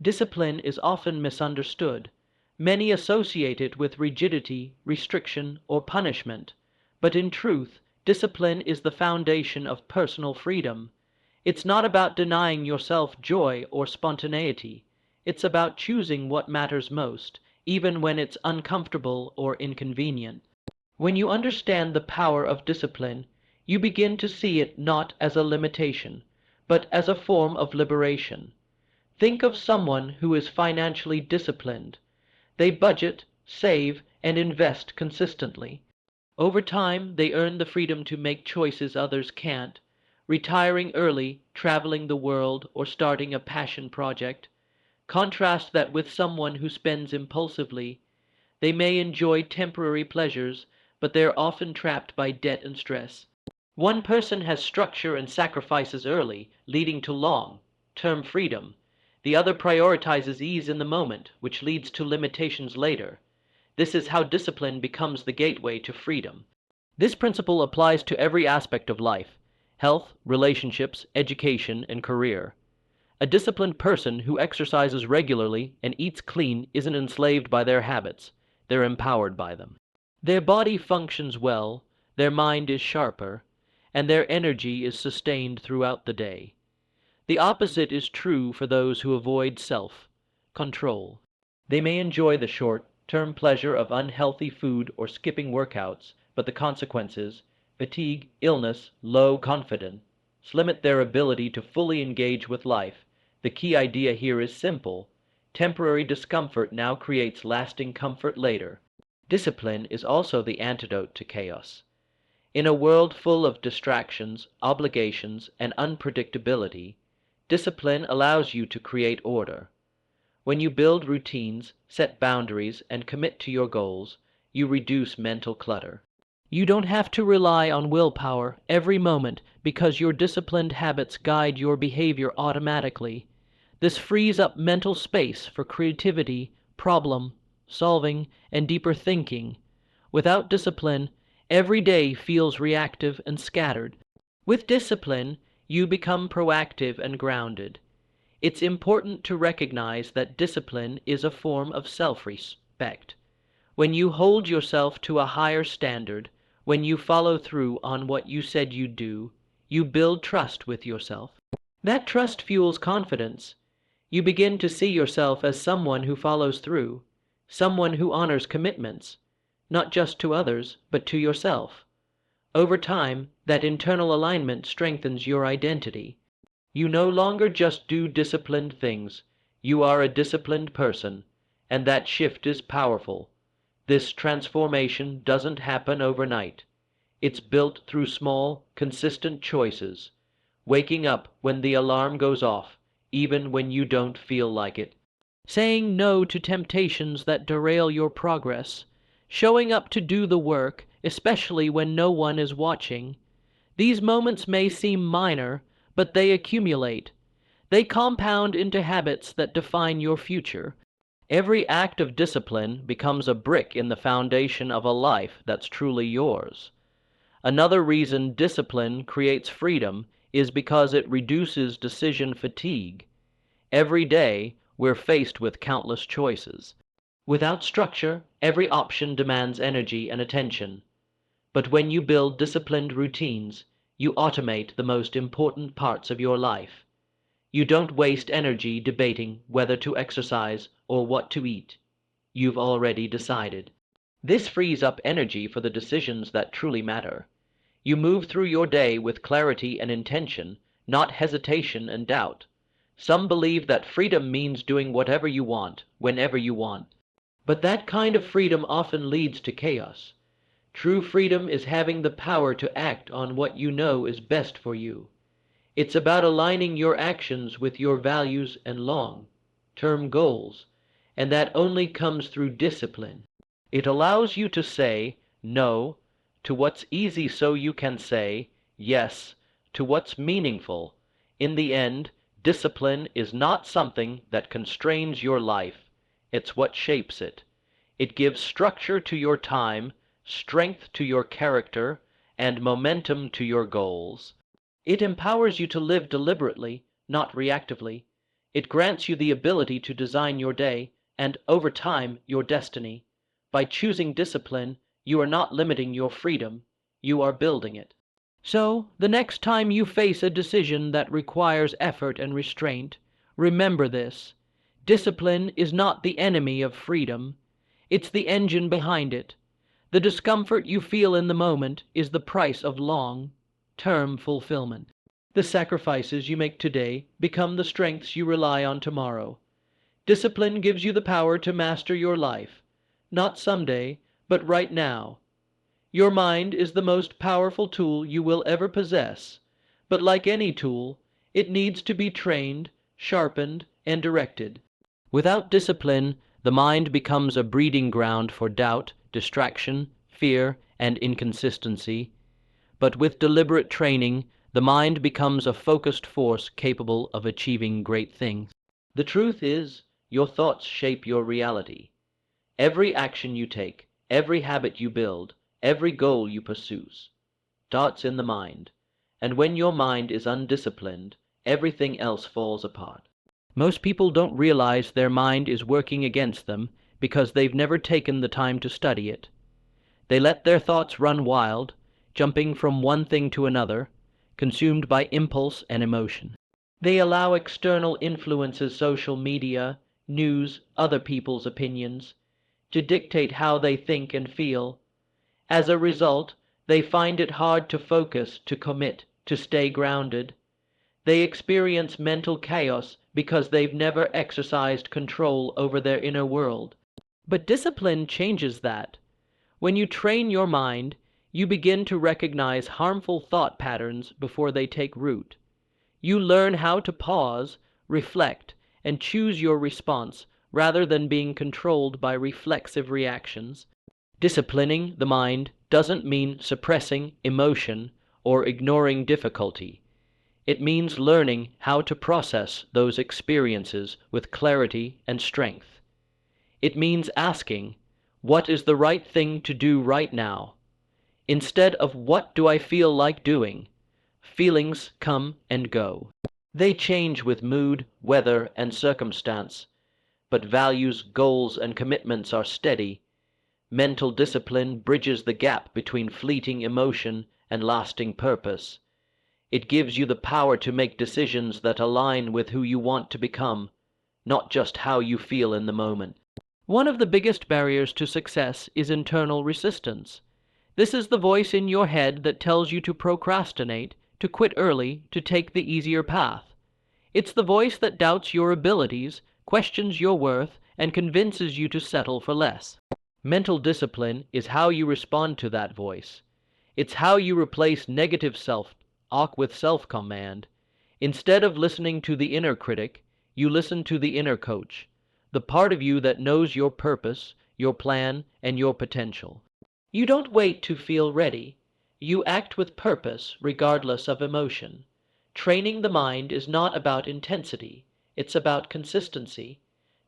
Discipline is often misunderstood. Many associate it with rigidity, restriction, or punishment, but in truth, discipline is the foundation of personal freedom. It's not about denying yourself joy or spontaneity. It's about choosing what matters most, even when it's uncomfortable or inconvenient. When you understand the power of discipline, you begin to see it not as a limitation, but as a form of liberation. Think of someone who is financially disciplined. They budget, save, and invest consistently. Over time, they earn the freedom to make choices others can't, retiring early, traveling the world, or starting a passion project. Contrast that with someone who spends impulsively. They may enjoy temporary pleasures, but they are often trapped by debt and stress. One person has structure and sacrifices early, leading to long-term freedom. The other prioritizes ease in the moment, which leads to limitations later. This is how discipline becomes the gateway to freedom. This principle applies to every aspect of life: health, relationships, education, and career. A disciplined person who exercises regularly and eats clean isn't enslaved by their habits, they're empowered by them. Their body functions well, their mind is sharper, and their energy is sustained throughout the day. The opposite is true for those who avoid self-control. They may enjoy the short-term pleasure of unhealthy food or skipping workouts, but the consequences, fatigue, illness, low confidence, limit their ability to fully engage with life. The key idea here is simple. Temporary discomfort now creates lasting comfort later. Discipline is also the antidote to chaos. In a world full of distractions, obligations, and unpredictability, discipline allows you to create order. When you build routines, set boundaries, and commit to your goals, you reduce mental clutter. You don't have to rely on willpower every moment because your disciplined habits guide your behavior automatically. This frees up mental space for creativity, problem solving, and deeper thinking. Without discipline, every day feels reactive and scattered. With discipline, you become proactive and grounded. It's important to recognize that discipline is a form of self-respect. When you hold yourself to a higher standard, when you follow through on what you said you'd do, you build trust with yourself. That trust fuels confidence. You begin to see yourself as someone who follows through, someone who honors commitments, not just to others, but to yourself. Over time, that internal alignment strengthens your identity. You no longer just do disciplined things, you are a disciplined person, and that shift is powerful. This transformation doesn't happen overnight. It's built through small, consistent choices, waking up when the alarm goes off, even when you don't feel like it, saying no to temptations that derail your progress, showing up to do the work, especially when no one is watching. These moments may seem minor, but they accumulate. They compound into habits that define your future. Every act of discipline becomes a brick in the foundation of a life that's truly yours. Another reason discipline creates freedom is because it reduces decision fatigue. Every day, we're faced with countless choices. Without structure, every option demands energy and attention. But when you build disciplined routines, you automate the most important parts of your life. You don't waste energy debating whether to exercise or what to eat. You've already decided. This frees up energy for the decisions that truly matter. You move through your day with clarity and intention, not hesitation and doubt. Some believe that freedom means doing whatever you want, whenever you want. But that kind of freedom often leads to chaos. True freedom is having the power to act on what you know is best for you. It's about aligning your actions with your values and long-term goals, and that only comes through discipline. It allows you to say no to what's easy so you can say yes to what's meaningful. In the end, discipline is not something that constrains your life, it's what shapes it. It gives structure to your time, strength to your character, and momentum to your goals. It empowers you to live deliberately, not reactively. It grants you the ability to design your day and, over time, your destiny. By choosing discipline, you are not limiting your freedom, you are building it. So, the next time you face a decision that requires effort and restraint, remember this. Discipline is not the enemy of freedom, it's the engine behind it. The discomfort you feel in the moment is the price of long-term fulfillment. The sacrifices you make today become the strengths you rely on tomorrow. Discipline gives you the power to master your life, not someday, but right now. Your mind is the most powerful tool you will ever possess, but like any tool, it needs to be trained, sharpened, and directed. Without discipline, the mind becomes a breeding ground for doubt, distraction, fear, and inconsistency. But with deliberate training, the mind becomes a focused force capable of achieving great things. The truth is, your thoughts shape your reality. Every action you take, every habit you build, every goal you pursue starts in the mind, and when your mind is undisciplined, everything else falls apart. Most people don't realize their mind is working against them because they've never taken the time to study it. They let their thoughts run wild, jumping from one thing to another, consumed by impulse and emotion. They allow external influences, social media, news, other people's opinions, to dictate how they think and feel. As a result, they find it hard to focus, to commit, to stay grounded. They experience mental chaos because they've never exercised control over their inner world. But discipline changes that. When you train your mind, you begin to recognize harmful thought patterns before they take root. You learn how to pause, reflect, and choose your response rather than being controlled by reflexive reactions. Disciplining the mind doesn't mean suppressing emotion or ignoring difficulty. It means learning how to process those experiences with clarity and strength. It means asking, what is the right thing to do right now? Instead of what do I feel like doing? Feelings come and go. They change with mood, weather, and circumstance, but values, goals, and commitments are steady. Mental discipline bridges the gap between fleeting emotion and lasting purpose. It gives you the power to make decisions that align with who you want to become, not just how you feel in the moment. One of the biggest barriers to success is internal resistance. This is the voice in your head that tells you to procrastinate, to quit early, to take the easier path. It's the voice that doubts your abilities, questions your worth, and convinces you to settle for less. Mental discipline is how you respond to that voice. It's how you replace negative self-talk with self-command. Instead of listening to the inner critic, you listen to the inner coach, the part of you that knows your purpose, your plan, and your potential. You don't wait to feel ready. You act with purpose regardless of emotion. Training the mind is not about intensity, it's about consistency.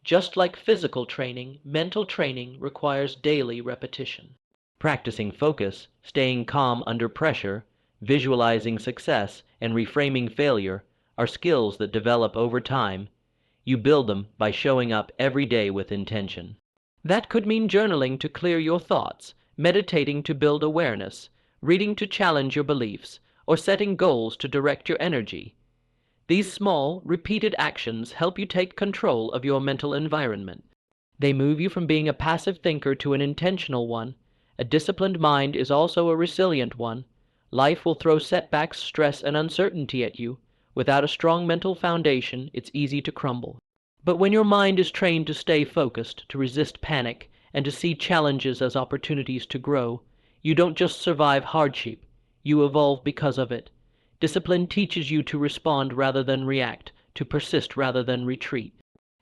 Just like physical training, mental training requires daily repetition. Practicing focus, staying calm under pressure, visualizing success, and reframing failure are skills that develop over time. You build them by showing up every day with intention. That could mean journaling to clear your thoughts, meditating to build awareness, reading to challenge your beliefs, or setting goals to direct your energy. These small, repeated actions help you take control of your mental environment. They move you from being a passive thinker to an intentional one. A disciplined mind is also a resilient one. Life will throw setbacks, stress, and uncertainty at you. Without a strong mental foundation, it's easy to crumble. But when your mind is trained to stay focused, to resist panic, and to see challenges as opportunities to grow, you don't just survive hardship, you evolve because of it. Discipline teaches you to respond rather than react, to persist rather than retreat.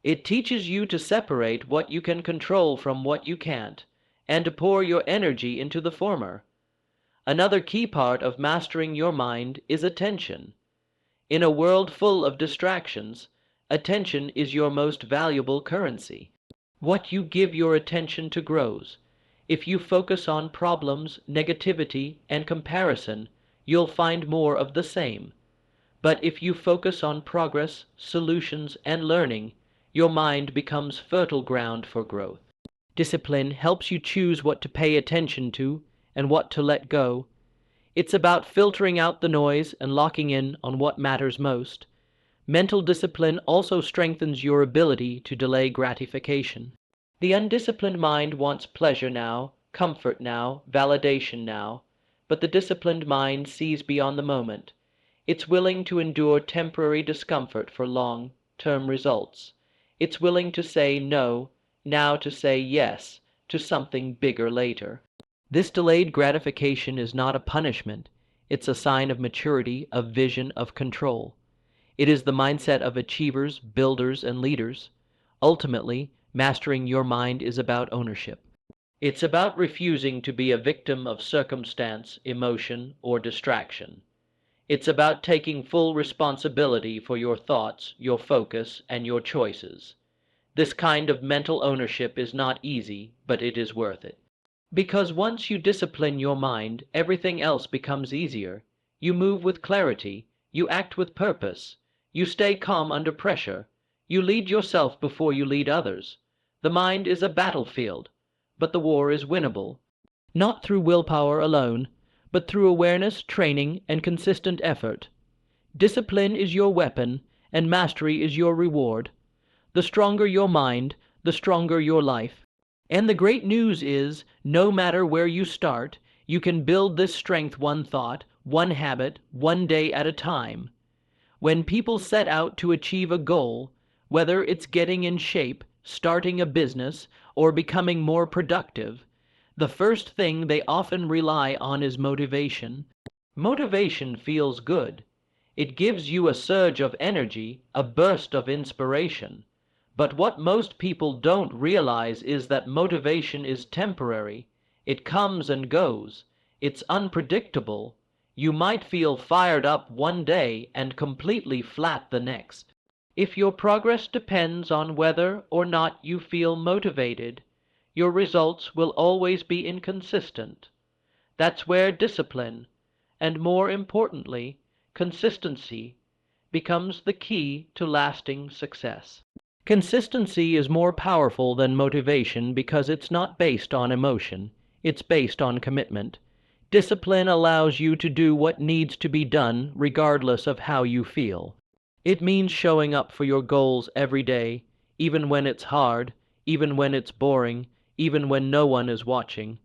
It teaches you to separate what you can control from what you can't, and to pour your energy into the former. Another key part of mastering your mind is attention. In a world full of distractions, attention is your most valuable currency. What you give your attention to grows. If you focus on problems, negativity, and comparison, you'll find more of the same. But if you focus on progress, solutions, and learning, your mind becomes fertile ground for growth. Discipline helps you choose what to pay attention to and what to let go. It's about filtering out the noise and locking in on what matters most. Mental discipline also strengthens your ability to delay gratification. The undisciplined mind wants pleasure now, comfort now, validation now, but the disciplined mind sees beyond the moment. It's willing to endure temporary discomfort for long-term results. It's willing to say no now to say yes to something bigger later. This delayed gratification is not a punishment. It's a sign of maturity, of vision, of control. It is the mindset of achievers, builders, and leaders. Ultimately, mastering your mind is about ownership. It's about refusing to be a victim of circumstance, emotion, or distraction. It's about taking full responsibility for your thoughts, your focus, and your choices. This kind of mental ownership is not easy, but it is worth it. Because once you discipline your mind, everything else becomes easier. You move with clarity, you act with purpose, you stay calm under pressure, you lead yourself before you lead others. The mind is a battlefield, but the war is winnable, not through willpower alone, but through awareness, training, and consistent effort. Discipline is your weapon, and mastery is your reward. The stronger your mind, the stronger your life. And the great news is, no matter where you start, you can build this strength one thought, one habit, one day at a time. When people set out to achieve a goal, whether it's getting in shape, starting a business, or becoming more productive, the first thing they often rely on is motivation. Motivation feels good. It gives you a surge of energy, a burst of inspiration. But what most people don't realize is that motivation is temporary. It comes and goes. It's unpredictable. You might feel fired up one day and completely flat the next. If your progress depends on whether or not you feel motivated, your results will always be inconsistent. That's where discipline, and more importantly, consistency, becomes the key to lasting success. Consistency is more powerful than motivation because it's not based on emotion, it's based on commitment. Discipline allows you to do what needs to be done regardless of how you feel. It means showing up for your goals every day, even when it's hard, even when it's boring, even when no one is watching.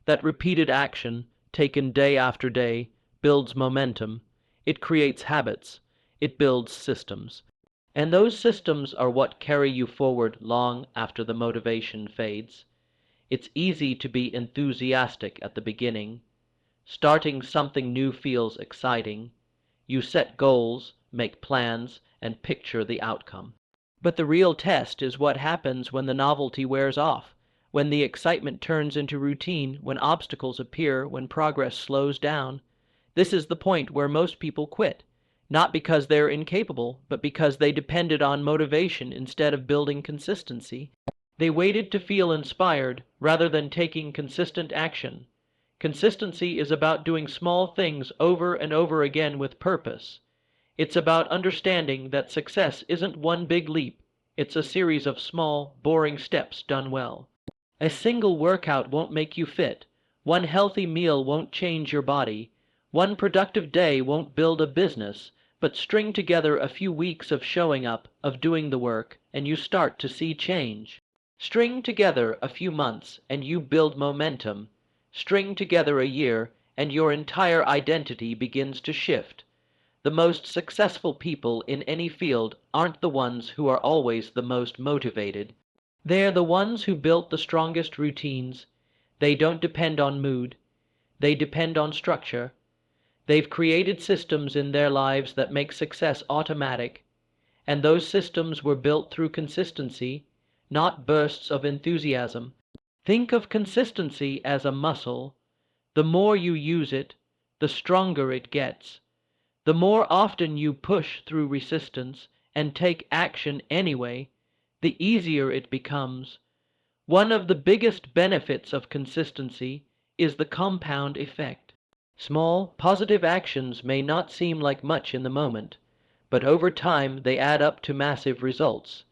That repeated action, taken day after day, builds momentum. It creates habits. It builds systems. And those systems are what carry you forward long after the motivation fades. It's easy to be enthusiastic at the beginning. Starting something new feels exciting. You set goals, make plans, and picture the outcome. But the real test is what happens when the novelty wears off, when the excitement turns into routine, when obstacles appear, when progress slows down. This is the point where most people quit, not because they're incapable, but because they depended on motivation instead of building consistency. They waited to feel inspired rather than taking consistent action. Consistency is about doing small things over and over again with purpose. It's about understanding that success isn't one big leap, it's a series of small, boring steps done well. A single workout won't make you fit. One healthy meal won't change your body. One productive day won't build a business, but string together a few weeks of showing up, of doing the work, and you start to see change. String together a few months, and you build momentum. String together a year, and your entire identity begins to shift. The most successful people in any field aren't the ones who are always the most motivated. They're the ones who built the strongest routines. They don't depend on mood. They depend on structure. They've created systems in their lives that make success automatic, and those systems were built through consistency, not bursts of enthusiasm. Think of consistency as a muscle. The more you use it, the stronger it gets. The more often you push through resistance and take action anyway, the easier it becomes. One of the biggest benefits of consistency is the compound effect. Small, positive actions may not seem like much in the moment, but over time they add up to massive results.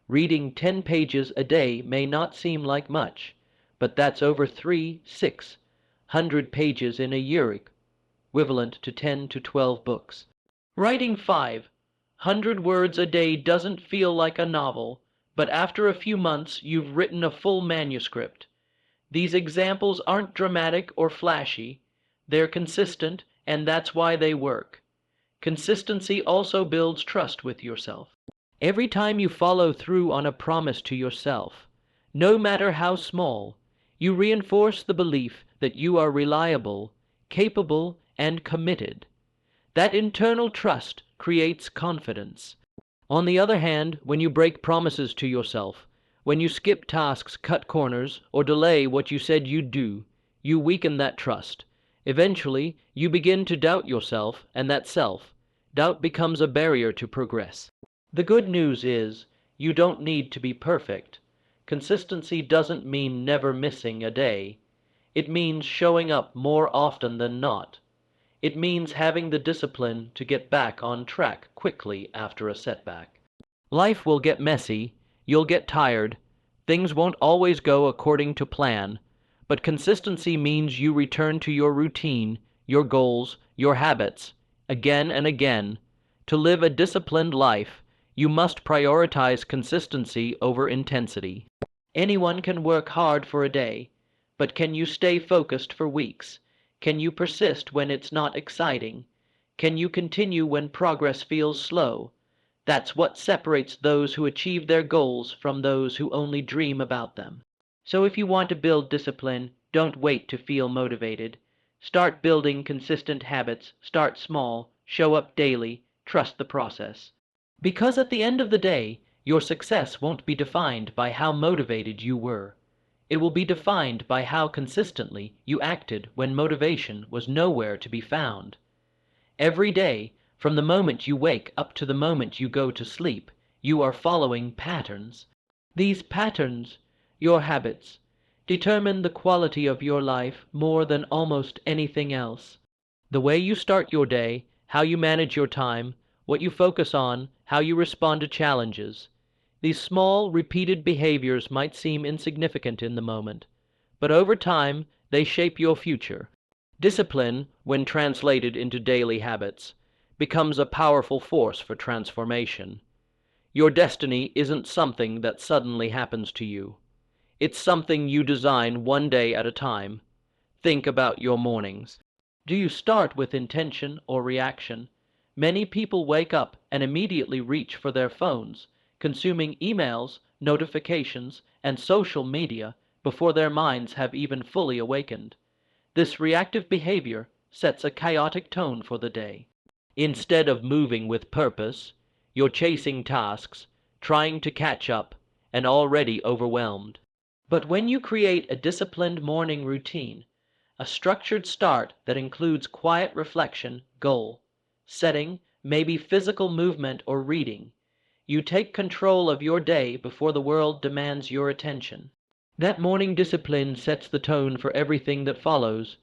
Reading 10 pages a day may not seem like much, but that's over 600 pages in a year, equivalent to 10 to 12 books. Writing 500 words a day doesn't feel like a novel, but after a few months you've written a full manuscript. These examples aren't dramatic or flashy, they're consistent, and that's why they work. Consistency also builds trust with yourself. Every time you follow through on a promise to yourself, no matter how small, you reinforce the belief that you are reliable, capable, and committed. That internal trust creates confidence. On the other hand, when you break promises to yourself, when you skip tasks, cut corners, or delay what you said you'd do, you weaken that trust. Eventually, you begin to doubt yourself, and that self-doubt becomes a barrier to progress. The good news is, you don't need to be perfect. Consistency doesn't mean never missing a day. It means showing up more often than not. It means having the discipline to get back on track quickly after a setback. Life will get messy, you'll get tired, things won't always go according to plan, but consistency means you return to your routine, your goals, your habits, again and again. To live a disciplined life, you must prioritize consistency over intensity. Anyone can work hard for a day, but can you stay focused for weeks? Can you persist when it's not exciting? Can you continue when progress feels slow? That's what separates those who achieve their goals from those who only dream about them. So if you want to build discipline, don't wait to feel motivated. Start building consistent habits, start small, show up daily, trust the process. Because at the end of the day, your success won't be defined by how motivated you were. It will be defined by how consistently you acted when motivation was nowhere to be found. Every day, from the moment you wake up to the moment you go to sleep, you are following patterns. These patterns, your habits, determine the quality of your life more than almost anything else. The way you start your day, how you manage your time, what you focus on, how you respond to challenges. These small, repeated behaviors might seem insignificant in the moment, but over time they shape your future. Discipline, when translated into daily habits, becomes a powerful force for transformation. Your destiny isn't something that suddenly happens to you. It's something you design one day at a time. Think about your mornings. Do you start with intention or reaction? Many people wake up and immediately reach for their phones, consuming emails, notifications, and social media before their minds have even fully awakened. This reactive behavior sets a chaotic tone for the day. Instead of moving with purpose, you're chasing tasks, trying to catch up, and already overwhelmed. But when you create a disciplined morning routine, a structured start that includes quiet reflection, goal setting, maybe physical movement or reading, you take control of your day before the world demands your attention. That morning discipline sets the tone for everything that follows.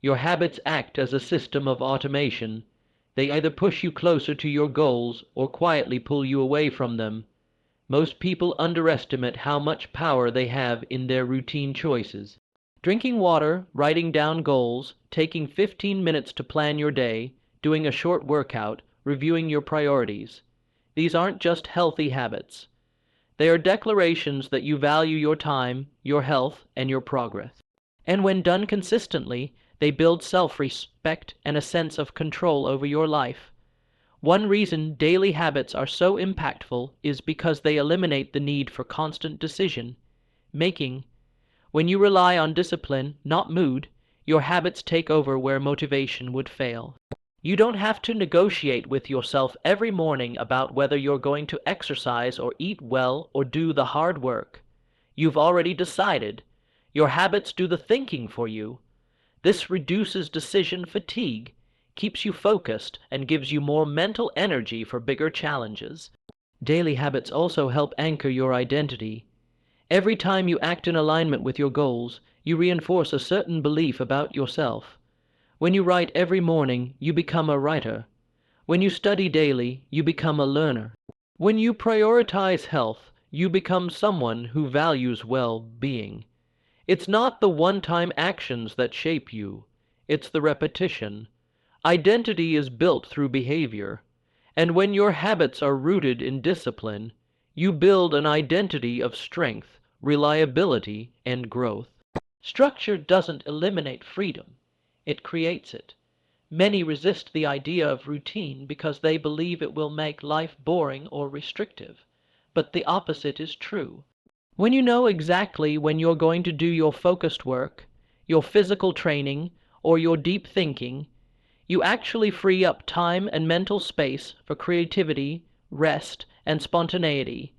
Your habits act as a system of automation. They either push you closer to your goals or quietly pull you away from them. Most people underestimate how much power they have in their routine choices. Drinking water, writing down goals, taking 15 minutes to plan your day, doing a short workout, reviewing your priorities. These aren't just healthy habits. They are declarations that you value your time, your health, and your progress. And when done consistently, they build self-respect and a sense of control over your life. One reason daily habits are so impactful is because they eliminate the need for constant decision making. When you rely on discipline, not mood, your habits take over where motivation would fail. You don't have to negotiate with yourself every morning about whether you're going to exercise or eat well or do the hard work. You've already decided. Your habits do the thinking for you. This reduces decision fatigue, keeps you focused, and gives you more mental energy for bigger challenges. Daily habits also help anchor your identity. Every time you act in alignment with your goals, you reinforce a certain belief about yourself. When you write every morning, you become a writer. When you study daily, you become a learner. When you prioritize health, you become someone who values well-being. It's not the one-time actions that shape you, it's the repetition. Identity is built through behavior, and when your habits are rooted in discipline, you build an identity of strength, reliability, and growth. Structure doesn't eliminate freedom, it creates it. Many resist the idea of routine because they believe it will make life boring or restrictive, but the opposite is true. When you know exactly when you're going to do your focused work, your physical training, or your deep thinking, you actually free up time and mental space for creativity, rest, and spontaneity.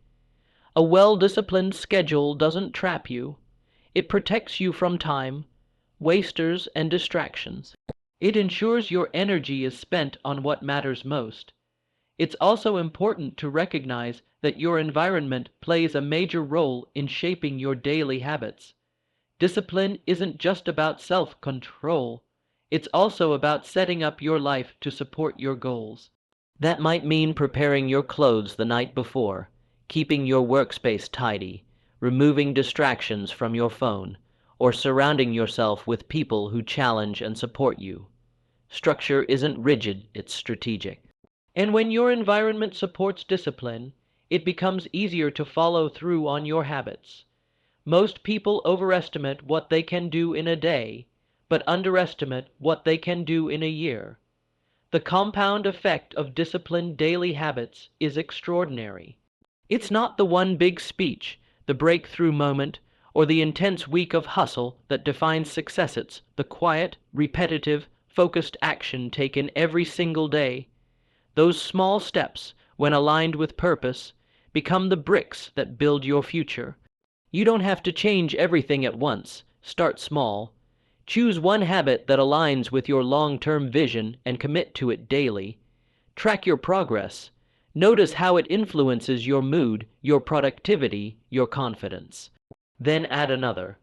A well-disciplined schedule doesn't trap you. It protects you from time, wasters, and distractions. It ensures your energy is spent on what matters most. It's also important to recognize that your environment plays a major role in shaping your daily habits. Discipline isn't just about self-control. It's also about setting up your life to support your goals. That might mean preparing your clothes the night before, keeping your workspace tidy, removing distractions from your phone, or surrounding yourself with people who challenge and support you. Structure isn't rigid, it's strategic. And when your environment supports discipline, it becomes easier to follow through on your habits. Most people overestimate what they can do in a day, but underestimate what they can do in a year. The compound effect of disciplined daily habits is extraordinary. It's not the one big speech, the breakthrough moment, or the intense week of hustle that defines success. It's the quiet, repetitive, focused action taken every single day. Those small steps, when aligned with purpose, become the bricks that build your future. You don't have to change everything at once. Start small. Choose one habit that aligns with your long-term vision and commit to it daily. Track your progress. Notice how it influences your mood, your productivity, your confidence. Then add another.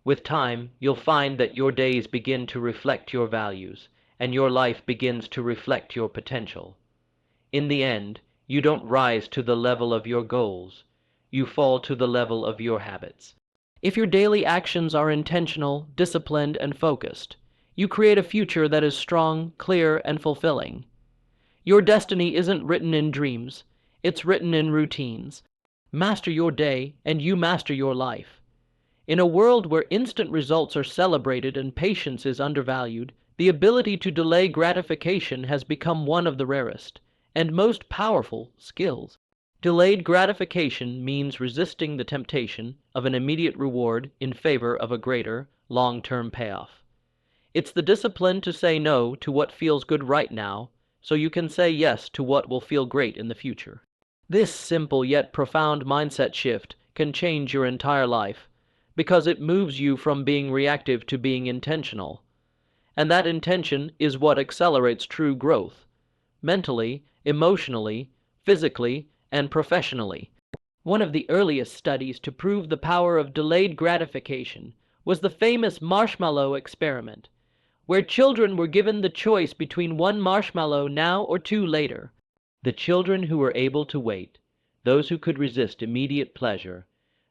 With time, you'll find that your days begin to reflect your values, and your life begins to reflect your potential. In the end, you don't rise to the level of your goals. You fall to the level of your habits. If your daily actions are intentional, disciplined, and focused, you create a future that is strong, clear, and fulfilling. Your destiny isn't written in dreams, it's written in routines. Master your day, and you master your life. In a world where instant results are celebrated and patience is undervalued, the ability to delay gratification has become one of the rarest and most powerful skills. Delayed gratification means resisting the temptation of an immediate reward in favor of a greater, long-term payoff. It's the discipline to say no to what feels good right now, so you can say yes to what will feel great in the future. This simple yet profound mindset shift can change your entire life, because it moves you from being reactive to being intentional. And that intention is what accelerates true growth, mentally, emotionally, physically, and professionally. One of the earliest studies to prove the power of delayed gratification was the famous marshmallow experiment, where children were given the choice between one marshmallow now or two later. The children who were able to wait, those who could resist immediate pleasure,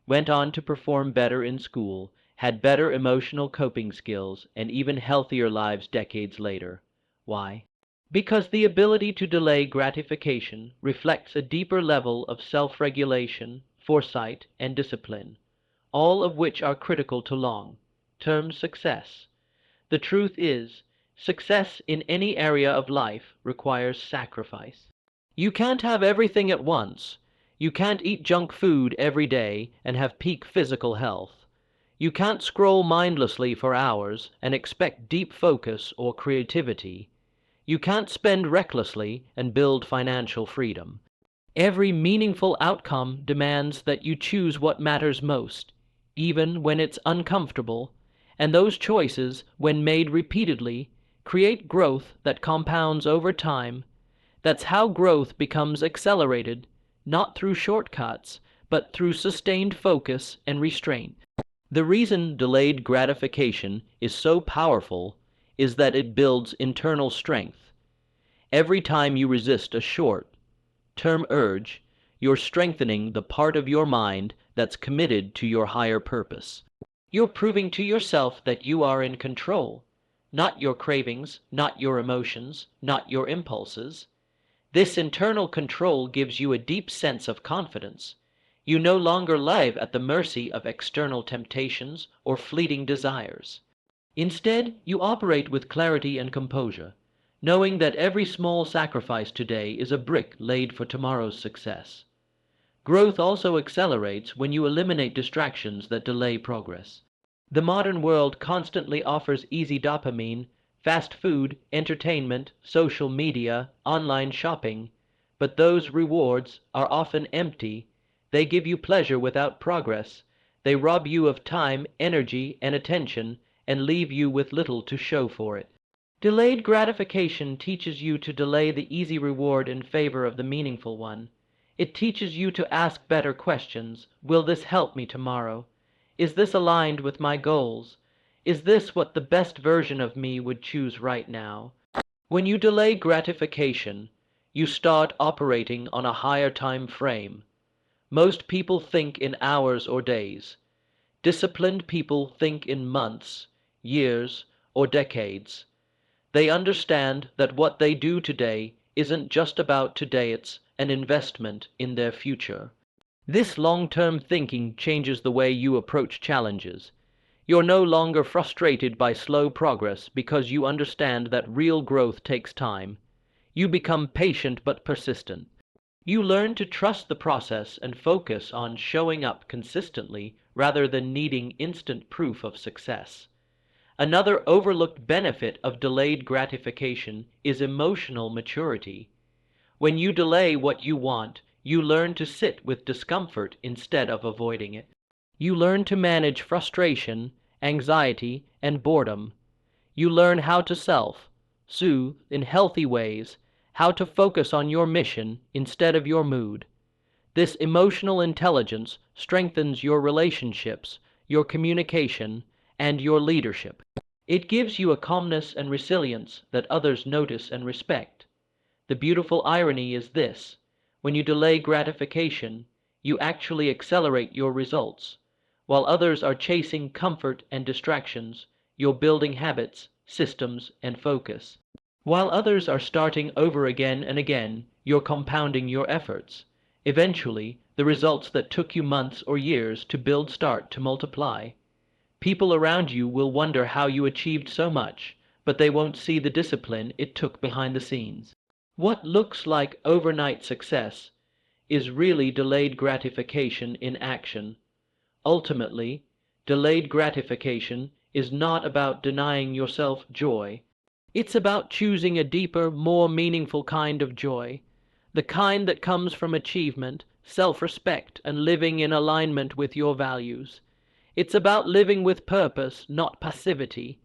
went on to perform better in school, had better emotional coping skills, and even healthier lives decades later. Why? Because the ability to delay gratification reflects a deeper level of self-regulation, foresight, and discipline, all of which are critical to long-term success. The truth is, success in any area of life requires sacrifice. You can't have everything at once. You can't eat junk food every day and have peak physical health. You can't scroll mindlessly for hours and expect deep focus or creativity. You can't spend recklessly and build financial freedom. Every meaningful outcome demands that you choose what matters most, even when it's uncomfortable, and those choices, when made repeatedly, create growth that compounds over time. That's how growth becomes accelerated, not through shortcuts, but through sustained focus and restraint. The reason delayed gratification is so powerful is that it builds internal strength. Every time you resist a short-term urge, you're strengthening the part of your mind that's committed to your higher purpose. You're proving to yourself that you are in control, not your cravings, not your emotions, not your impulses. This internal control gives you a deep sense of confidence. You no longer live at the mercy of external temptations or fleeting desires. Instead, you operate with clarity and composure, knowing that every small sacrifice today is a brick laid for tomorrow's success. Growth also accelerates when you eliminate distractions that delay progress. The modern world constantly offers easy dopamine, fast food, entertainment, social media, online shopping, but those rewards are often empty. They give you pleasure without progress. They rob you of time, energy, and attention, and leave you with little to show for it. Delayed gratification teaches you to delay the easy reward in favor of the meaningful one. It teaches you to ask better questions. Will this help me tomorrow? Is this aligned with my goals? Is this what the best version of me would choose right now? When you delay gratification, you start operating on a higher time frame. Most people think in hours or days. Disciplined people think in months, years, or decades. They understand that what they do today isn't just about today, it's an investment in their future. This long-term thinking changes the way you approach challenges. You're no longer frustrated by slow progress because you understand that real growth takes time. You become patient but persistent. You learn to trust the process and focus on showing up consistently rather than needing instant proof of success. Another overlooked benefit of delayed gratification is emotional maturity. When you delay what you want, you learn to sit with discomfort instead of avoiding it. You learn to manage frustration, anxiety, and boredom. You learn how to self-soothe in healthy ways, how to focus on your mission instead of your mood. This emotional intelligence strengthens your relationships, your communication, and your leadership. It gives you a calmness and resilience that others notice and respect. The beautiful irony is this: when you delay gratification, you actually accelerate your results. While others are chasing comfort and distractions, you're building habits, systems, and focus. While others are starting over again and again, you're compounding your efforts. Eventually, the results that took you months or years to build start to multiply. People around you will wonder how you achieved so much, but they won't see the discipline it took behind the scenes. What looks like overnight success is really delayed gratification in action. Ultimately, delayed gratification is not about denying yourself joy. It's about choosing a deeper, more meaningful kind of joy, the kind that comes from achievement, self-respect, and living in alignment with your values. It's about living with purpose, not passivity.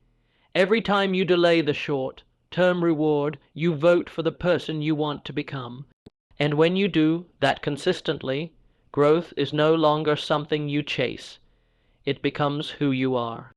Every time you delay the short-term reward, you vote for the person you want to become. And when you do that consistently, growth is no longer something you chase. It becomes who you are.